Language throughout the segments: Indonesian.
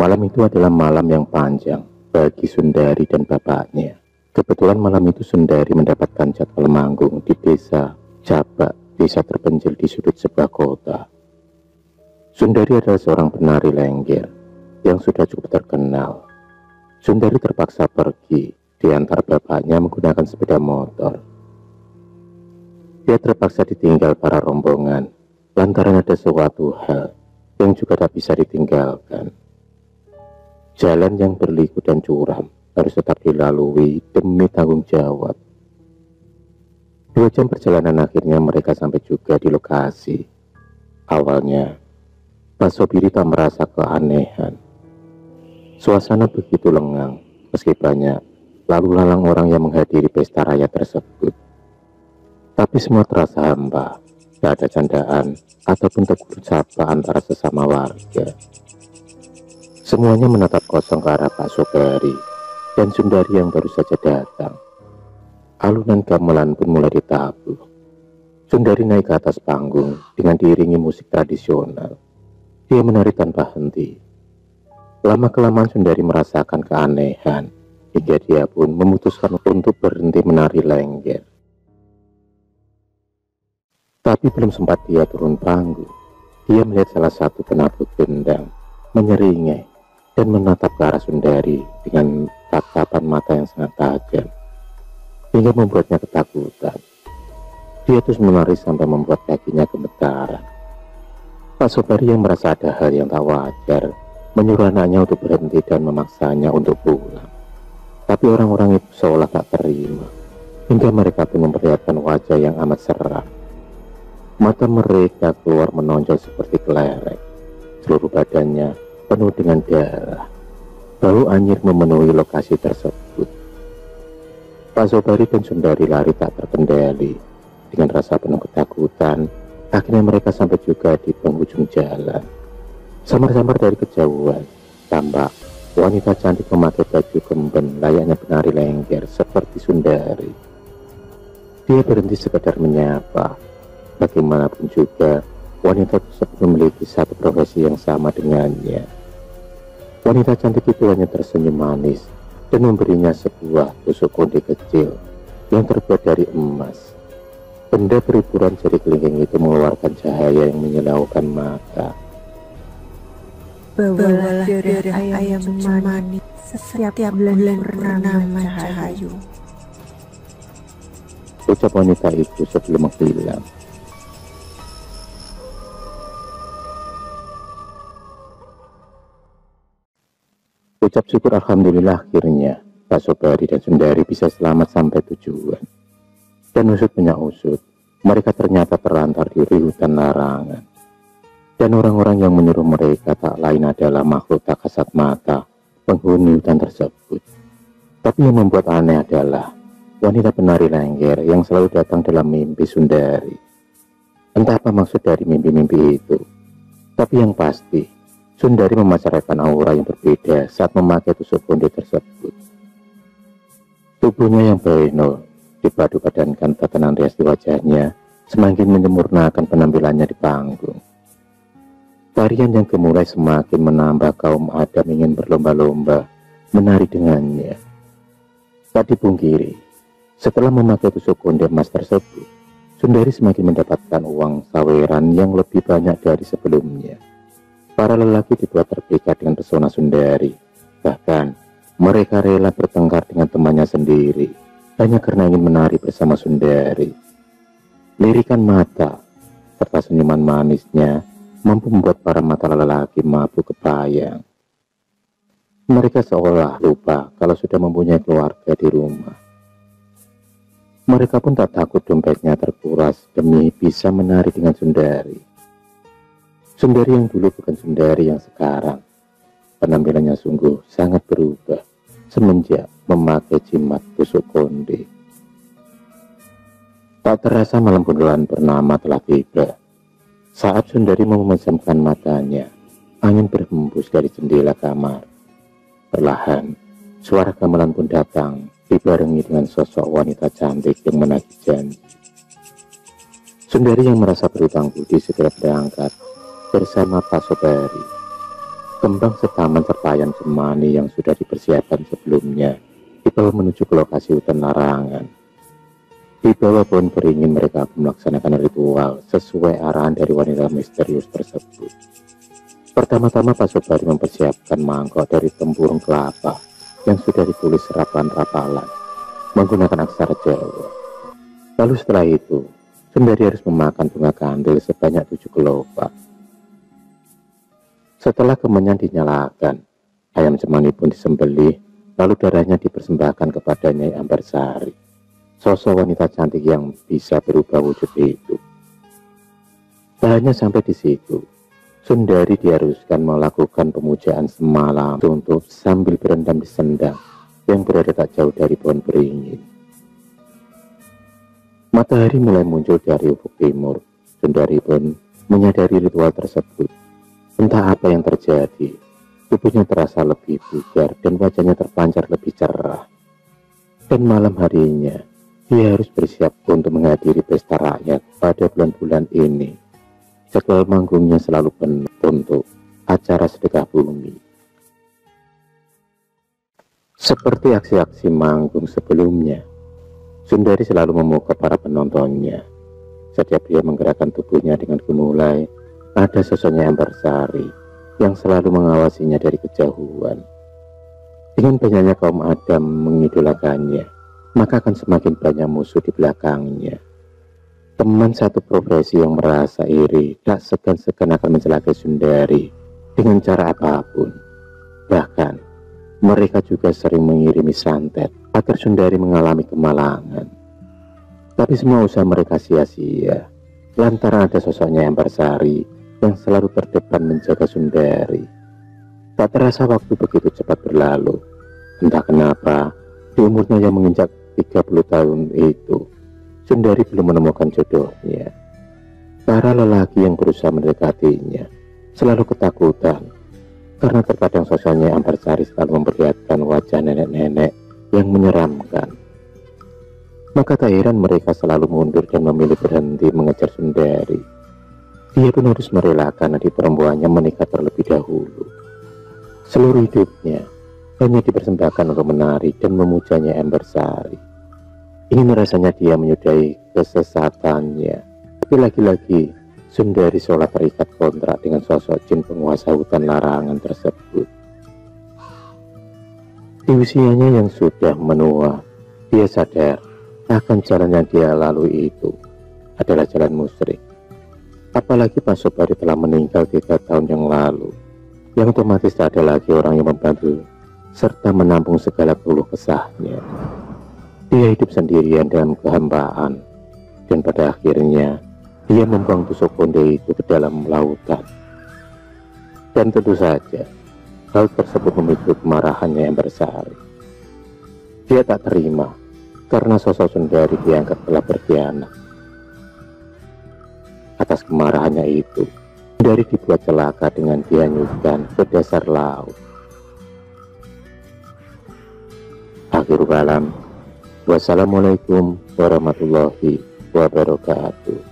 Malam itu adalah malam yang panjang bagi Sundari dan bapaknya. Kebetulan malam itu Sundari mendapatkan jadwal manggung di desa Jabak, desa terpencil di sudut sebuah kota. Sundari adalah seorang penari lengger yang sudah cukup terkenal. Sundari terpaksa pergi diantar bapaknya menggunakan sepeda motor. Dia terpaksa ditinggal para rombongan lantaran ada suatu hal yang juga tak bisa ditinggalkan. Jalan yang berliku dan curam harus tetap dilalui demi tanggung jawab. 2 jam perjalanan akhirnya mereka sampai juga di lokasi. Awalnya, Pak Sobiri tak merasa keanehan. Suasana begitu lengang, meski banyak lalu lalang orang yang menghadiri pesta raya tersebut. Tapi semua terasa hampa, tak ada candaan ataupun tegur sapa antara sesama warga. Semuanya menatap kosong ke arah Pak Sobari dan Sundari yang baru saja datang. Alunan gamelan pun mulai ditabuh. Sundari naik ke atas panggung dengan diiringi musik tradisional. Dia menari tanpa henti. Lama-kelamaan Sundari merasakan keanehan, hingga dia pun memutuskan untuk berhenti menari lengger. Tapi belum sempat dia turun panggung, dia melihat salah satu penabut gendang menyeringai dan menatap ke arah Sundari dengan tatapan mata yang sangat tajam, hingga membuatnya ketakutan. Dia terus menari sampai membuat kakinya gemetaran. Pak Sobari yang merasa ada hal yang tak wajar, menyuruh anaknya untuk berhenti dan memaksanya untuk pulang. Tapi orang-orang itu seolah tak terima, hingga mereka pun memperlihatkan wajah yang amat seram. Mata mereka keluar menonjol seperti kelereng. Seluruh badannya penuh dengan darah. Bau anyir memenuhi lokasi tersebut. Pak Sobari dan Sundari lari tak terkendali. Dengan rasa penuh ketakutan, akhirnya mereka sampai juga di penghujung jalan. Samar-samar dari kejauhan, tampak wanita cantik memakai baju kemben layaknya penari lengger seperti Sundari. Dia berhenti sekedar menyapa. Bagaimanapun juga, wanita tersebut memiliki satu profesi yang sama dengannya. Wanita cantik itu hanya tersenyum manis dan memberinya sebuah tusuk konde kecil yang terbuat dari emas. Benda beriburan jari kelingking itu mengeluarkan cahaya yang menyilaukan mata. Bawalah darah ayam cemani setiap bulan purnama Cahayu. Ucap wanita itu sebelum menghilang. Ucap syukur alhamdulillah akhirnya Pak Sobari dan Sundari bisa selamat sampai tujuan. Dan usut punya usut, mereka ternyata terlantar di hutan larangan. Dan orang-orang yang menyuruh mereka tak lain adalah makhluk tak kasat mata penghuni hutan tersebut. Tapi yang membuat aneh adalah wanita penari lengger yang selalu datang dalam mimpi Sundari. Entah apa maksud dari mimpi-mimpi itu, tapi yang pasti Sundari memancarkan aura yang berbeda saat memakai tusuk konde tersebut. Tubuhnya yang benol dipadu padankan tatanan rias di wajahnya semakin menyempurnakan penampilannya di panggung. Tarian yang gemulai semakin menambah kaum Adam ingin berlomba-lomba menari dengannya. Tak dipungkiri, setelah memakai tusuk konde emas tersebut, Sundari semakin mendapatkan uang saweran yang lebih banyak dari sebelumnya. Para lelaki dibuat terpikat dengan pesona Sundari. Bahkan, mereka rela bertengkar dengan temannya sendiri, hanya karena ingin menari bersama Sundari. Lirikan mata, serta senyuman manisnya, mampu membuat para mata lelaki mabuk kebayang. Mereka seolah lupa kalau sudah mempunyai keluarga di rumah. Mereka pun tak takut dompetnya terkuras demi bisa menari dengan Sundari. Sundari yang dulu bukan Sundari yang sekarang. Penampilannya sungguh sangat berubah semenjak memakai jimat tusuk konde. Tak terasa malam bulan purnama telah tiba. Saat Sundari memejamkan matanya, angin berhembus dari jendela kamar. Perlahan, suara gamelan pun datang, dibarengi dengan sosok wanita cantik yang menagih janji. Sundari yang merasa berhutang budi segera berangkat bersama Pak Sobari. Kembang setaman serta ayam cemani yang sudah dipersiapkan sebelumnya dibawa menuju ke lokasi hutan larangan. Di bawah pohon beringin mereka melaksanakan ritual sesuai arahan dari wanita misterius tersebut. Pertama-tama Pak Sobari mempersiapkan mangkok dari tempurung kelapa yang sudah ditulis rapalan menggunakan aksara Jawa. Lalu setelah itu, Sundari harus memakan bunga kandil sebanyak 7 kelopak. Setelah kemenyan dinyalakan, ayam cemani pun disembelih, lalu darahnya dipersembahkan kepada Nyai Ambarsari, sosok wanita cantik yang bisa berubah wujud itu. Tak hanya sampai di situ, Sundari diharuskan melakukan pemujaan semalam untuk sambil berendam di sendang yang berada tak jauh dari pohon beringin. Matahari mulai muncul dari ufuk timur. Sundari pun menyadari ritual tersebut. Entah apa yang terjadi, tubuhnya terasa lebih bugar dan wajahnya terpancar lebih cerah. Dan malam harinya, dia harus bersiap untuk menghadiri pesta rakyat pada bulan-bulan ini. Jadwal manggungnya selalu penuh untuk acara sedekah bumi. Seperti aksi-aksi manggung sebelumnya, Sundari selalu memukau para penontonnya. Setiap dia menggerakkan tubuhnya dengan gemulai, ada sosoknya Ambarsari yang selalu mengawasinya dari kejauhan. Dengan banyaknya kaum Adam mengidolakannya, maka akan semakin banyak musuh di belakangnya. Teman satu profesi yang merasa iri tak segan-segan akan mencelakai Sundari dengan cara apapun. Bahkan, mereka juga sering mengirimi santet agar Sundari mengalami kemalangan. Tapi semua usaha mereka sia-sia, lantaran ada sosoknya Ambarsari yang selalu terdepan menjaga Sundari. Tak terasa waktu begitu cepat berlalu. Entah kenapa, di umurnya yang menginjak 30 tahun itu, Sundari belum menemukan jodohnya. Para lelaki yang berusaha mendekatinya selalu ketakutan, karena terkadang sosoknya Ambarsari selalu memperlihatkan wajah nenek-nenek yang menyeramkan. Maka tak heran mereka selalu mundur dan memilih berhenti mengejar Sundari. Dia pun harus merelakan adik perempuannya menikah terlebih dahulu. Seluruh hidupnya hanya dipersembahkan untuk menari dan memujanya Ambarsari. Ini rasanya dia menyudahi kesesatannya. Tapi lagi-lagi Sundari seolah terikat kontrak dengan sosok jin penguasa hutan larangan tersebut. Di usianya yang sudah menua, dia sadar akan jalan yang dia lalui itu adalah jalan musyrik. Apalagi Pak Sobari telah meninggal 3 tahun yang lalu, yang otomatis tak ada lagi orang yang membantu serta menampung segala keluh kesahnya. Dia hidup sendirian dalam kehambaan, dan pada akhirnya dia membuang tusuk konde itu ke dalam lautan. Dan tentu saja hal tersebut memicu kemarahannya Ambarsari. Dia tak terima karena sosok Sundari dianggap telah berkhianat. Atas kemarahannya itu, Sundari dibuat celaka dengan dihanyutkan ke dasar laut. Akhirul kalam, wassalamualaikum warahmatullahi wabarakatuh.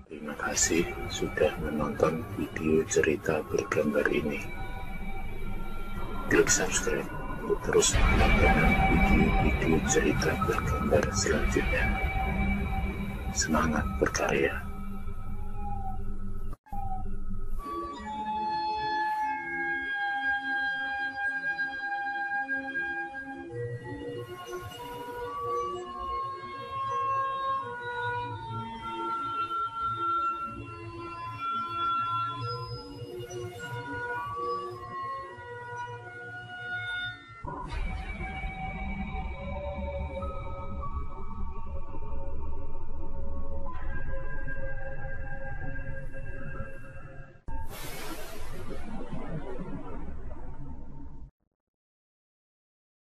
Terima kasih sudah menonton video cerita bergambar ini. Klik subscribe untuk terus mendapatkan video-video cerita bergambar selanjutnya. Semangat berkarya.